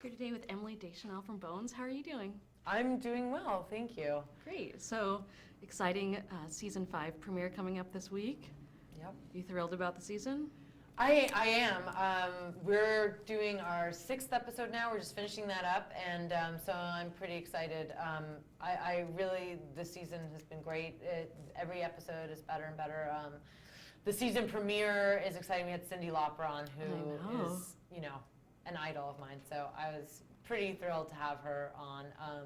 Here today with Emily Deschanel from Bones. How are you doing? I'm doing well, thank you. Great. So exciting season 5 premiere coming up this week. Yep. You thrilled about the season? I am. We're doing our 6th episode now. We're just finishing that up, and so I'm pretty excited. I really, this season has been great. Every episode is better and better. The season premiere is exciting. We had Cindy Lauper on, who is, an idol of mine. So I was pretty thrilled to have her on.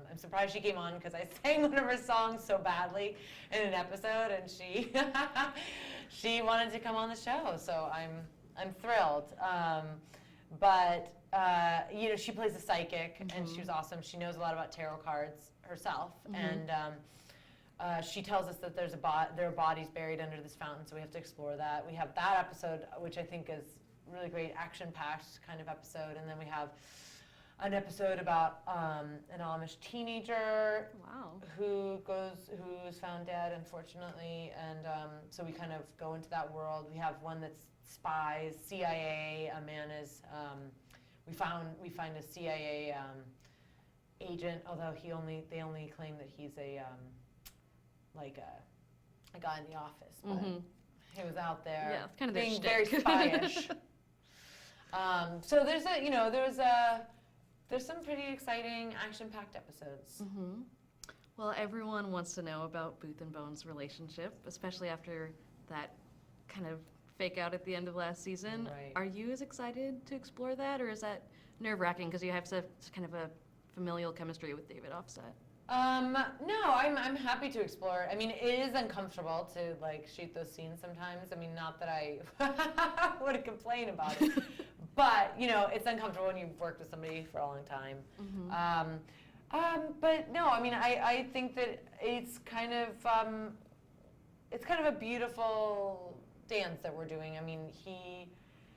I'm surprised she came on because I sang one of her songs so badly in an episode, and she she wanted to come on the show. So I'm thrilled. But she plays a psychic, and she was awesome. She knows a lot about tarot cards herself, and she tells us that there are bodies buried under this fountain, so we have to explore that. We have that episode, which I think is really great, action-packed kind of episode, and then we have an episode about an Amish teenager who is found dead, unfortunately, and so we kind of go into that world. We have one that's spies, CIA. A man is we find a CIA agent, although they only claim that he's a guy in the office, but he was out there kind of being very spyish. So there's some pretty exciting action-packed episodes. Well, everyone wants to know about Booth and Bones' relationship, especially after that kind of fake out at the end of last season. Right. Are you as excited to explore that, or is that nerve-wracking because you have such kind of a familial chemistry with David Offset? No, I'm happy to explore. I mean, it is uncomfortable to shoot those scenes sometimes. I mean, not that I would complain about it, but it's uncomfortable when you've worked with somebody for a long time. But no, I mean, I think that it's kind of a beautiful dance that we're doing. I mean, he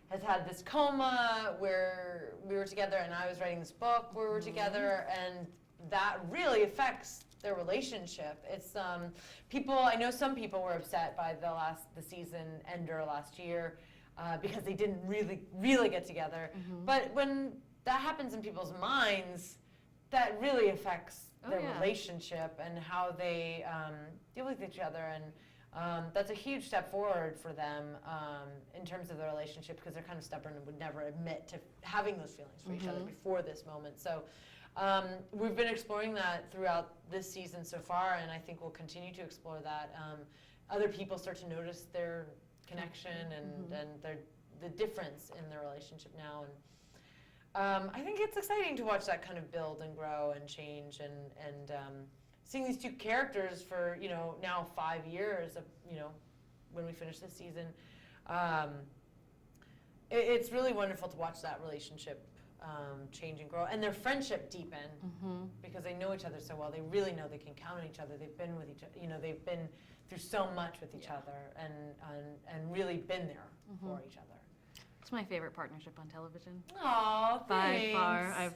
has had this coma where we were together, and I was writing this book where we were together, and that really affects their relationship. It's I know some people were upset by the season ender last year because they didn't really get together. But when that happens in people's minds, that really affects their relationship and how they deal with each other. And that's a huge step forward for them in terms of their relationship, because they're kind of stubborn and would never admit to having those feelings for each other before this moment. So we've been exploring that throughout this season so far, and I think we'll continue to explore that. Other people start to notice their connection and the difference in their relationship now. And I think it's exciting to watch that kind of build and grow and change, and seeing these two characters for now 5 years of when we finish this season. It's really wonderful to watch that relationship change and grow, and their friendship deepen because they know each other so well. They really know they can count on each other. They've been with each other. They've been through so much with each other, and really been there for each other. It's my favorite partnership on television. Aw, By thanks. far, I'm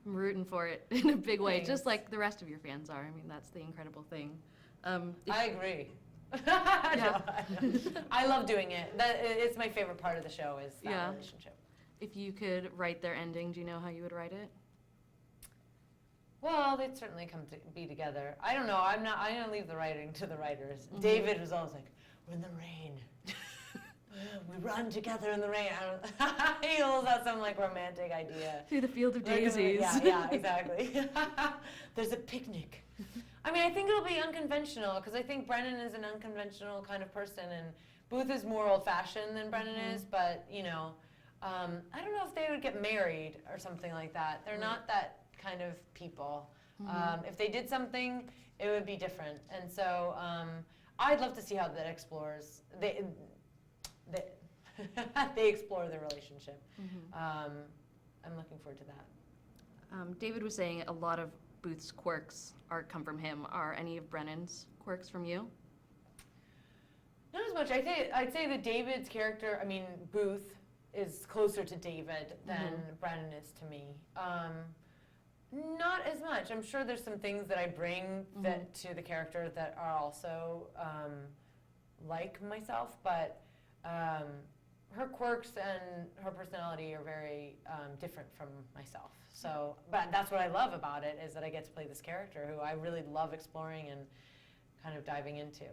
rooting for it in a big way, Thanks. just like the rest of your fans are. I mean, that's the incredible thing. I agree. Yeah. I love doing it. It's my favorite part of the show is that relationship. If you could write their ending, do you know how you would write it? Well, they'd certainly come to be together. I don't know. I don't leave the writing to the writers. David was always like, "We're in the rain. We run together in the rain." He always has some romantic idea. Through the field of daisies. Yeah, exactly. There's a picnic. I mean, I think it'll be unconventional, because I think Brennan is an unconventional kind of person, and Booth is more old-fashioned than Brennan is, but, I don't know if they would get married or something like that. They're not that kind of people. If they did something, it would be different. And so I'd love to see how that explores. They explore their relationship. I'm looking forward to that. David was saying a lot of Booth's quirks come from him. Are any of Brennan's quirks from you? Not as much. I'd say that David's character, I mean, Booth is closer to David than Brennan is to me. Not as much. I'm sure there's some things that I bring to the character that are also like myself, but her quirks and her personality are very different from myself. So, but that's what I love about it, is that I get to play this character who I really love exploring and kind of diving into.